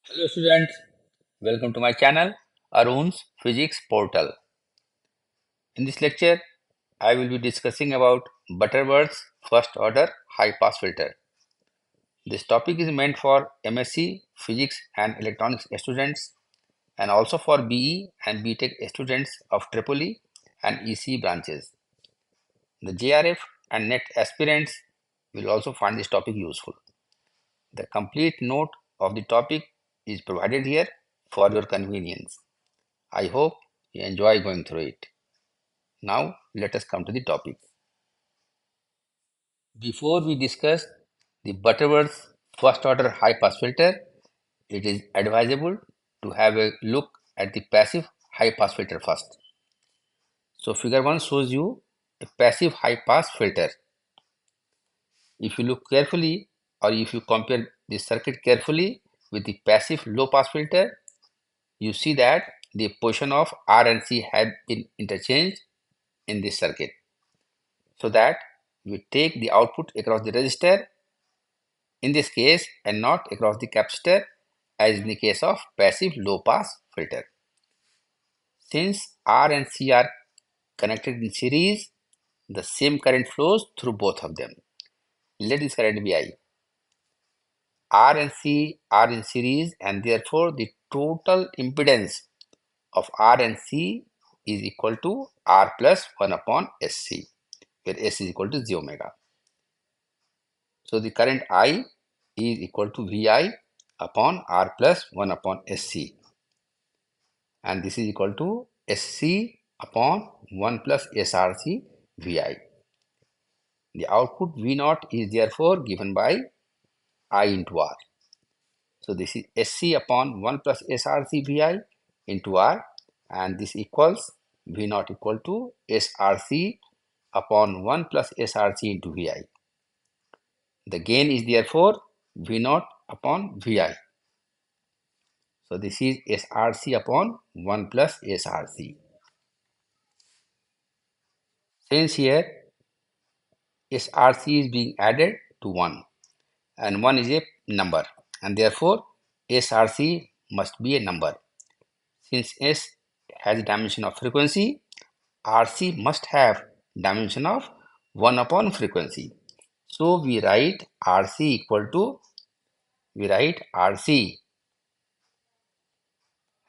Hello students, welcome to my channel Arun's Physics Portal. In this lecture, I will be discussing about Butterworth's first order high pass filter. This topic is meant for MSc Physics and Electronics students and also for BE and BTech students of EEE and EC branches. The JRF and NET aspirants will also find this topic useful. The complete note of the topic is provided here for your convenience. I hope you enjoy going through it. Now, let us come to the topic. Before we discuss the Butterworth first order high pass filter, it is advisable to have a look at the passive high pass filter first. So, figure 1 shows you a passive high pass filter. If you look carefully or if you compare the circuit carefully with the passive low pass filter, you see that the position of R and C have been interchanged in this circuit, so that we take the output across the resistor in this case and not across the capacitor as in the case of passive low pass filter. Since R and C are connected in series, the same current flows through both of them. Let this current be I. R and C are in series and therefore the total impedance of R and C is equal to R plus 1 upon SC, where S is equal to j omega. So the current I is equal to Vi upon R plus 1 upon SC, and this is equal to SC upon 1 plus SRC Vi. The output V naught is therefore given by I into R. So this is SC upon 1 plus SRC Vi into R, and this equals V naught equal to SRC upon 1 plus SRC into Vi. The gain is therefore V naught upon Vi. So this is SRC upon 1 plus SRC. Since here SRC is being added to 1 and 1 is a number and therefore SRC must be a number. Since S has dimension of frequency, RC must have dimension of 1 upon frequency. So we write RC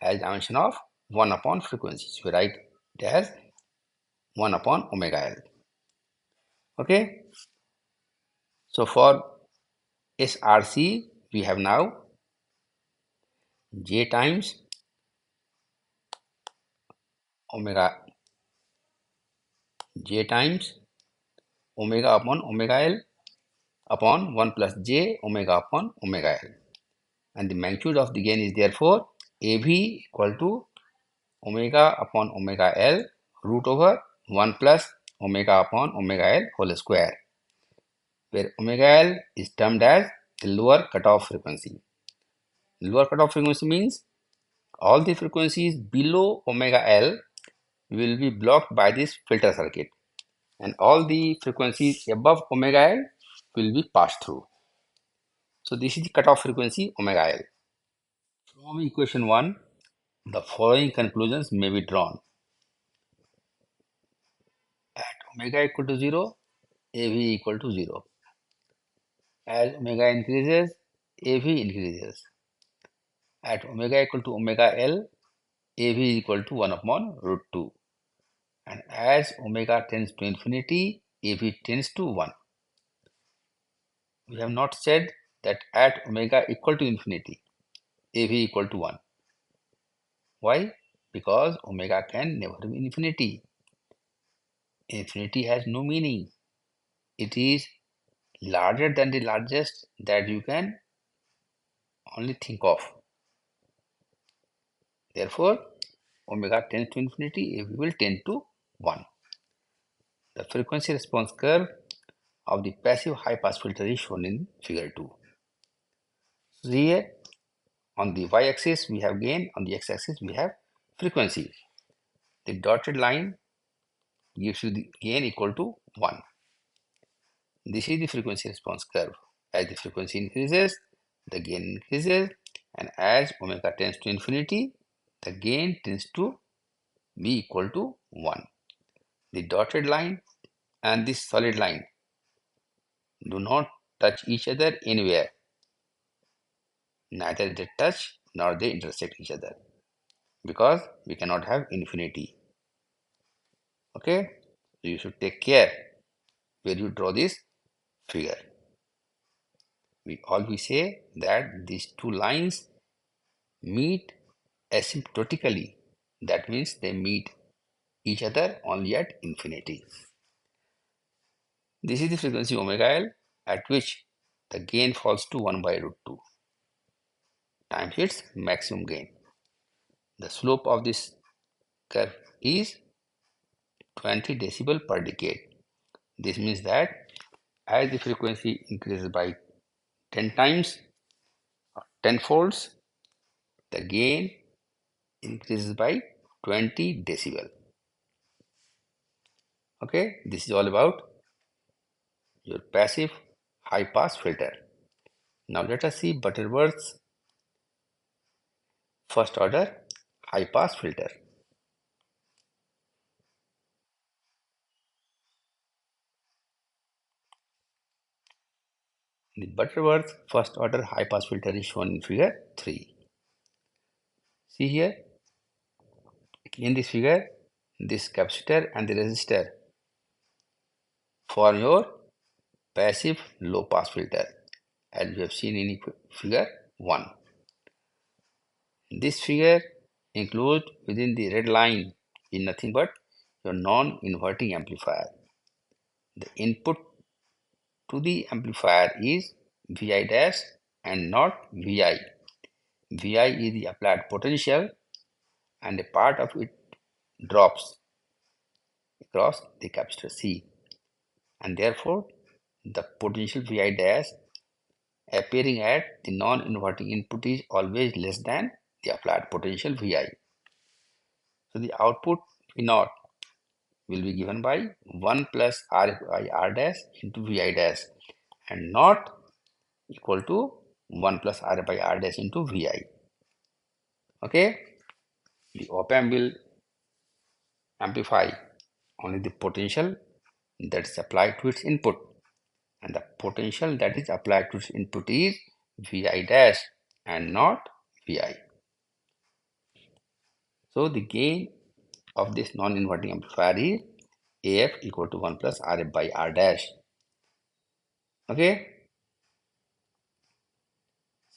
as dimension of 1 upon frequency. So we write it as 1 upon omega L. Okay. So for SRC, we have now J times omega upon omega L upon 1 plus J omega upon omega L. And the magnitude of the gain is therefore AV equal to omega upon omega L root over 1 plus omega upon omega L whole square, where omega L is termed as the lower cutoff frequency. Lower cutoff frequency means all the frequencies below omega L will be blocked by this filter circuit, and all the frequencies above omega L will be passed through. So this is the cutoff frequency omega L. From equation 1, the following conclusions may be drawn. At omega equal to 0, AV equal to 0. As omega increases, AV increases. At omega equal to omega L, AV is equal to 1 upon root 2. And as omega tends to infinity, AV tends to 1. We have not said that at omega equal to infinity, AV equal to 1. Why? Because omega can never be infinity. Infinity has no meaning. It is larger than the largest that you can only think of. Therefore, omega tends to infinity, AV will tend to 1. The frequency response curve of the passive high pass filter is shown in figure 2. So here on the y-axis we have gain, on the x-axis we have frequency. The dotted line gives you the gain equal to 1. This is the frequency response curve. As the frequency increases, the gain increases, And as omega tends to infinity, the gain tends to be equal to 1. The dotted line and this solid line do not touch each other anywhere. Neither they touch nor they intersect each other, because we cannot have infinity. Okay, so you should take care where you draw this figure. We always say that these two lines meet asymptotically. That means they meet each other only at infinity. This is the frequency omega L at which the gain falls to 1 by root 2 times its maximum gain. The slope of this curve is 20 decibel per decade. This means that as the frequency increases by 10 times, 10 folds, the gain increases by 20 decibel. Okay, this is all about your passive high pass filter. Now let us see Butterworth's first order high pass filter. The Butterworth first order high pass filter is shown in figure 3. See here, in this figure, this capacitor and the resistor form your passive low pass filter, as we have seen in figure 1. This figure includes within the red line is nothing but your non-inverting amplifier. The input to the amplifier is Vi dash and not Vi. Vi is the applied potential and a part of it drops across the capacitor C, and therefore the potential Vi dash appearing at the non-inverting input is always less than the applied potential Vi. So the output V naught will be given by 1 plus R by R dash into Vi dash and not equal to 1 plus R by R dash into Vi. Okay, the op amp will amplify only the potential that is applied to its input, and the potential that is applied to its input is Vi dash and not Vi. So the gain of this non-inverting amplifier is AF equal to 1 plus RF by R dash. Okay,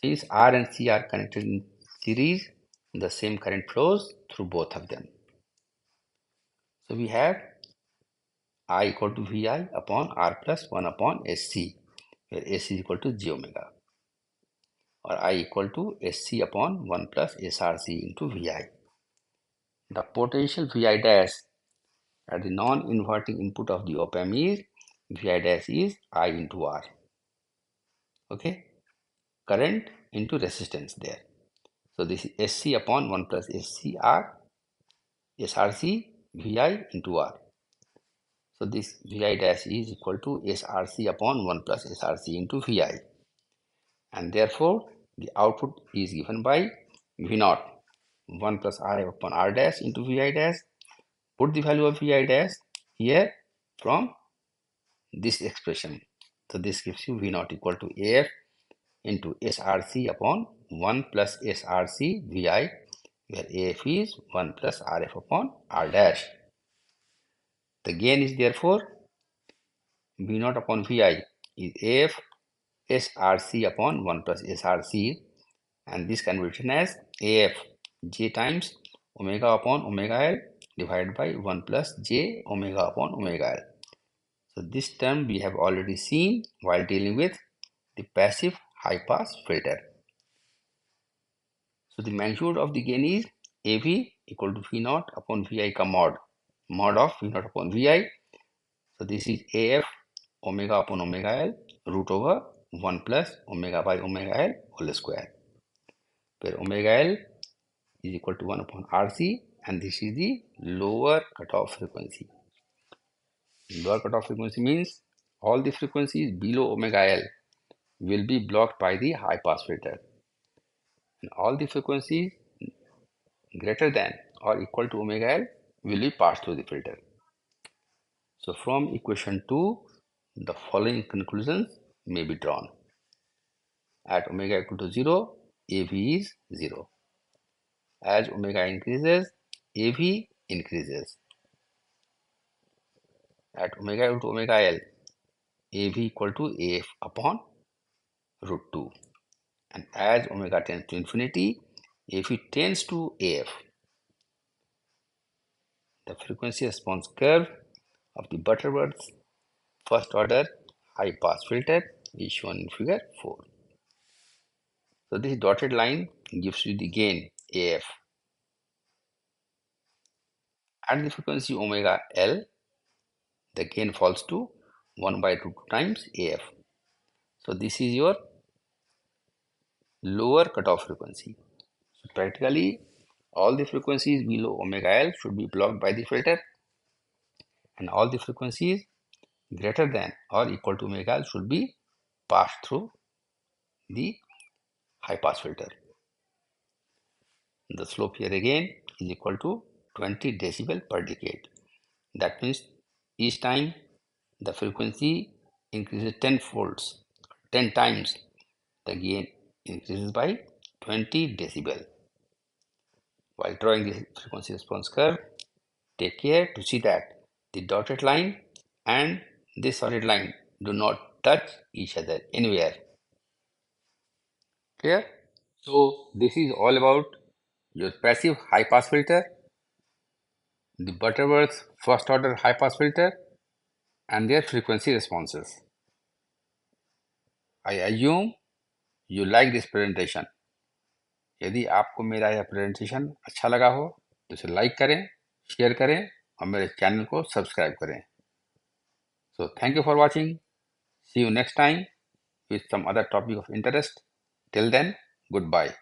since R and C are connected in series, the same current flows through both of them. So we have I equal to Vi upon R plus 1 upon SC, where SC is equal to J omega, or I equal to SC upon 1 plus SRC into Vi. The potential Vi dash at the non-inverting input of the op amp is Vi dash is I into R. Okay, current into resistance there. So this is SC upon 1 plus SCR, SRC, Vi into R. So this Vi dash is equal to SRC upon 1 plus SRC into Vi. And therefore, the output is given by V naught, 1 plus R upon R dash into Vi dash. Put the value of Vi dash here from this expression. So this gives you V naught equal to AF into SRC upon 1 plus SRC Vi, where AF is 1 plus RF upon R dash. The gain is therefore V naught upon Vi is AF SRC upon 1 plus SRC, and this can be written as AF J times omega upon omega L divided by 1 plus J omega upon omega L. So this term we have already seen while dealing with the passive high pass filter. So the magnitude of the gain is AV equal to V naught upon Vi mod of V naught upon Vi. So this is AF omega upon omega L root over 1 plus omega by omega L whole square, where omega L is equal to 1 upon RC, and this is the lower cutoff frequency. Lower cutoff frequency means all the frequencies below omega L will be blocked by the high pass filter. and all the frequencies greater than or equal to omega L will be passed through the filter. So from equation 2, the following conclusions may be drawn. At omega equal to 0, AV is 0. As omega increases, AV increases. At omega equal to omega L, AV equal to AF upon root 2. And as omega tends to infinity, AV tends to AF. The frequency response curve of the Butterworth first order high pass filter is shown in figure 4. So this dotted line gives you the gain AF. At the frequency omega L, the gain falls to 1 by 2 times AF. So this is your lower cutoff frequency. So practically all the frequencies below omega L should be blocked by the filter, and all the frequencies greater than or equal to omega L should be passed through the high pass filter. The slope here again is equal to 20 decibel per decade. That means each time the frequency increases 10 folds, 10 times, the gain increases by 20 decibel. While drawing the frequency response curve, take care to see that the dotted line and this solid line do not touch each other anywhere. Clear? So this is all about your passive high pass filter, the Butterworth first order high pass filter, and their frequency responses. I assume you like this presentation. यदि आपको मेरा यह presentation अच्छा लगा हो तो इसे like करें, शेयर करें और मेरे चैनल को सब्सक्राइब करें. So thank you for watching. See you next time with some other topic of interest. Till then, goodbye.